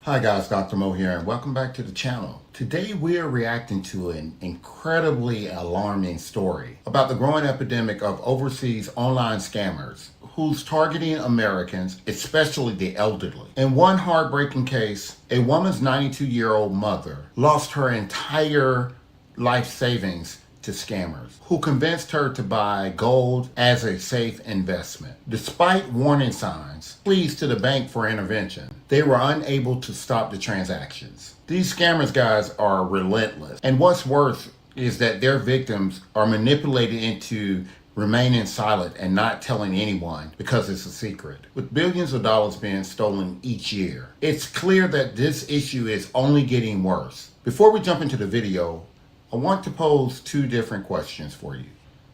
Hi guys, Dr. Mo here, and welcome back to the channel. Today we are reacting to an incredibly alarming story about the growing epidemic of overseas online scammers who's targeting Americans, especially the elderly. In one heartbreaking case, a woman's 92-year-old mother lost her entire life savings to scammers who convinced her to buy gold as a safe investment. Despite warning signs, pleas to the bank for intervention, they were unable to stop the transactions. These scammers, guys, are relentless. And what's worse is that their victims are manipulated into remaining silent and not telling anyone because it's a secret. With billions of dollars being stolen each year, it's clear that this issue is only getting worse. Before we jump into the video, I want to pose two different questions for you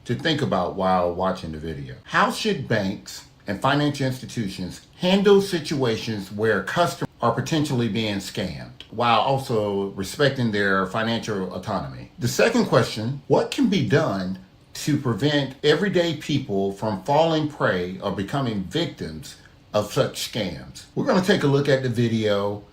to think about while watching the video. How should banks and financial institutions handle situations where customers are potentially being scammed while also respecting their financial autonomy? The second question, what can be done to prevent everyday people from falling prey or becoming victims of such scams? We're going to take a look at the video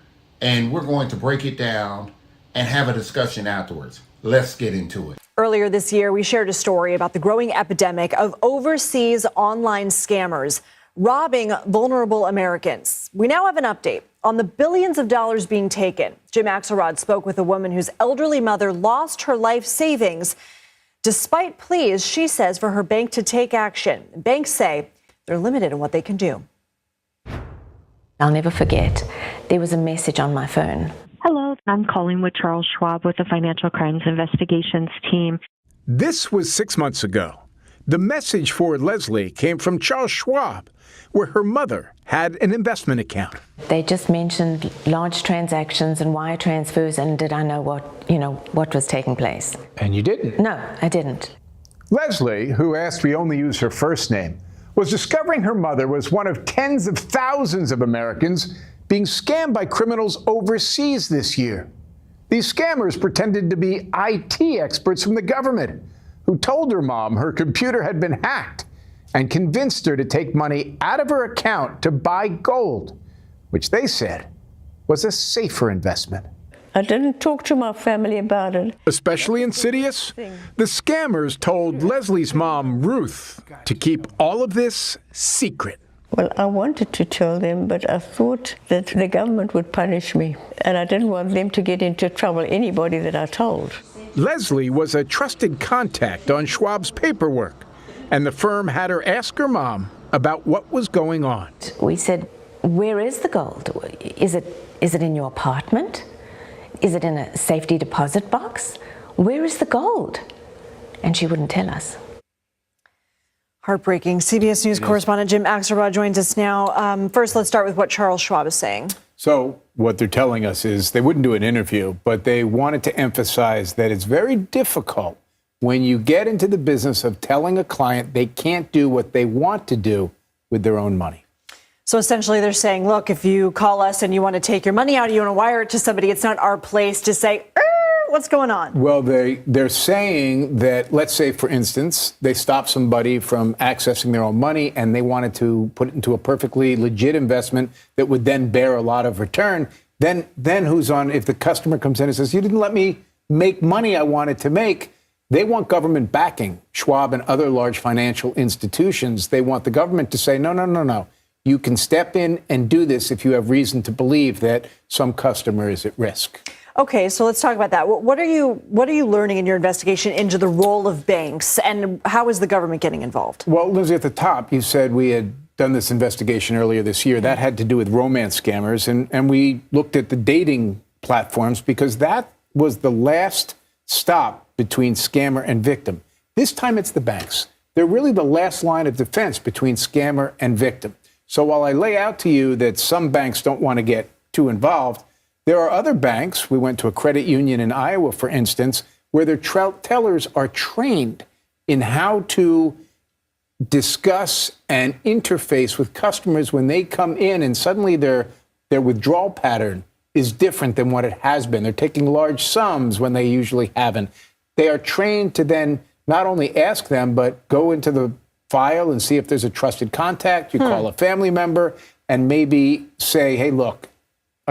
and we're going to break it down and have a discussion afterwards. Let's get into it. Earlier this year, we shared a story about the growing epidemic of overseas online scammers robbing vulnerable Americans. We now have an update on the billions of dollars being taken. Jim Axelrod spoke with a woman whose elderly mother lost her life savings despite pleas, she says, for her bank to take action. Banks say they're limited in what they can do. I'll never forget, there was a message on my phone. Hello, I'm calling with Charles Schwab with the Financial Crimes Investigations team. This was 6 months ago. The message for Leslie came from Charles Schwab, where her mother had an investment account. They just mentioned large transactions and wire transfers, and did I know what was taking place? And you didn't? No, I didn't. Leslie, who asked we only use her first name, was discovering her mother was one of tens of thousands of Americans being scammed by criminals overseas this year. These scammers pretended to be IT experts from the government who told her mom her computer had been hacked and convinced her to take money out of her account to buy gold, which they said was a safer investment. I didn't talk to my family about it. Especially insidious, the scammers told Leslie's mom, Ruth, to keep all of this secret. Well, I wanted to tell them, but I thought that the government would punish me, and I didn't want them to get into trouble, anybody that I told. Leslie was a trusted contact on Schwab's paperwork, and the firm had her ask her mom about what was going on. We said, where is the gold? Is it in your apartment? Is it in a safety deposit box? Where is the gold? And she wouldn't tell us. Heartbreaking. CBS News correspondent Jim Axelrod joins us now. First, let's start with what Charles Schwab is saying. So what they're telling us is they wouldn't do an interview, but they wanted to emphasize that it's very difficult when you get into the business of telling a client they can't do what they want to do with their own money. So essentially they're saying, look, if you call us and you want to take your money out, you want to wire it to somebody, it's not our place to say, what's going on? Well, they're saying that, let's say, for instance, they stopped somebody from accessing their own money and they wanted to put it into a perfectly legit investment that would then bear a lot of return. Then who's on, if the customer comes in and says, you didn't let me make money I wanted to make, they want government backing. Schwab and other large financial institutions, they want the government to say, no. You can step in and do this if you have reason to believe that some customer is at risk. Okay, so let's talk about that. What are you learning in your investigation into the role of banks, and how is the government getting involved? Well, Lizzie, at the top, you said we had done this investigation earlier this year. That had to do with romance scammers, and we looked at the dating platforms because that was the last stop between scammer and victim. This time it's the banks. They're really the last line of defense between scammer and victim. So while I lay out to you that some banks don't want to get too involved, there are other banks, we went to a credit union in Iowa, for instance, where their tellers are trained in how to discuss and interface with customers when they come in and suddenly their withdrawal pattern is different than what it has been. They're taking large sums when they usually haven't. They are trained to then not only ask them, but go into the file and see if there's a trusted contact. You call a family member and maybe say, hey, look,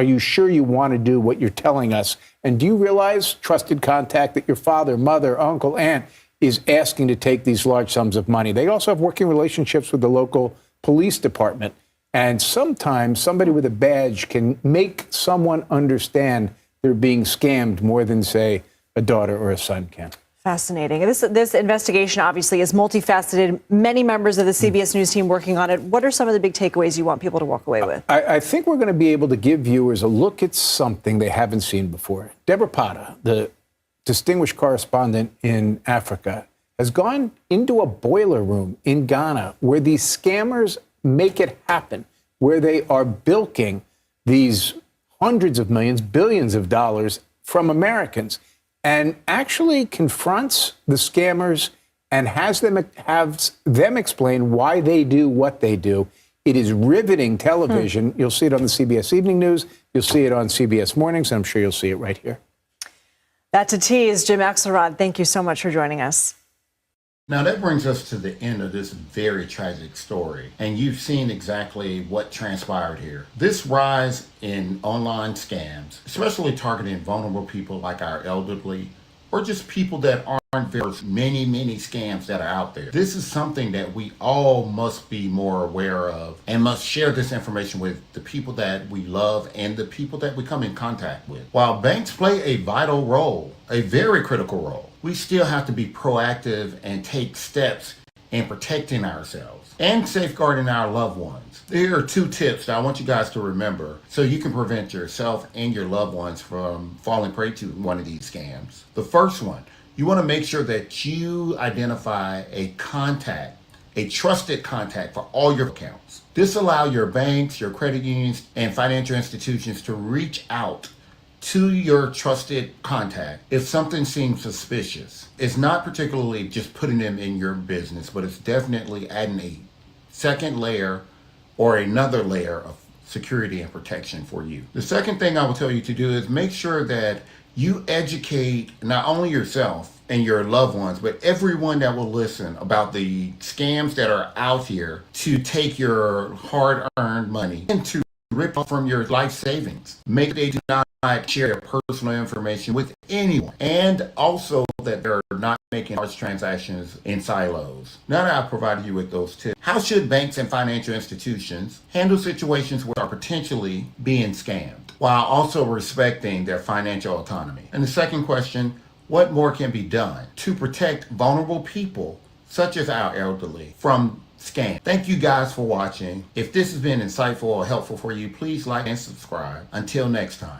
Are you sure you want to do what you're telling us? And do you realize, trusted contact, that your father, mother, uncle, aunt is asking to take these large sums of money? They also have working relationships with the local police department. And sometimes somebody with a badge can make someone understand they're being scammed more than, say, a daughter or a son can. Fascinating. This investigation obviously is multifaceted. Many members of the CBS News team working on it. What are some of the big takeaways you want people to walk away with? I think we're going to be able to give viewers a look at something they haven't seen before. Deborah Pata, the distinguished correspondent in Africa, has gone into a boiler room in Ghana where these scammers make it happen, where they are bilking these hundreds of millions, billions of dollars from Americans, and actually confronts the scammers and have them explain why they do what they do. It is riveting television. You'll see it on the CBS Evening News. You'll see it on CBS Mornings, and I'm sure you'll see it right here. That's a tease. Jim Axelrod, thank you so much for joining us. Now that brings us to the end of this very tragic story, and you've seen exactly what transpired here. This rise in online scams, especially targeting vulnerable people like our elderly, or just people that aren't very many scams that are out there. This is something that we all must be more aware of and must share this information with the people that we love and the people that we come in contact with. While banks play a vital role, a very critical role, we still have to be proactive and take steps in protecting ourselves and safeguarding our loved ones. Here are 2 tips that I want you guys to remember so you can prevent yourself and your loved ones from falling prey to one of these scams. The first one, you want to make sure that you identify a contact, a trusted contact for all your accounts. This allows your banks, your credit unions, and financial institutions to reach out to your trusted contact if something seems suspicious. It's not particularly just putting them in your business, but it's definitely adding a second layer or another layer of security and protection for you. The second thing I will tell you to do is make sure that you educate not only yourself and your loved ones, but everyone that will listen about the scams that are out here to take your hard-earned money and to rip off from your life savings. Make sure they do not share their personal information with anyone, and also that they're not making large transactions in silos. Now that I've provided you with those tips, how should banks and financial institutions handle situations where are potentially being scammed while also respecting their financial autonomy? And the second question, what more can be done to protect vulnerable people such as our elderly from scam? Thank you guys for watching. If this has been insightful or helpful for you, please like and subscribe. Until next time.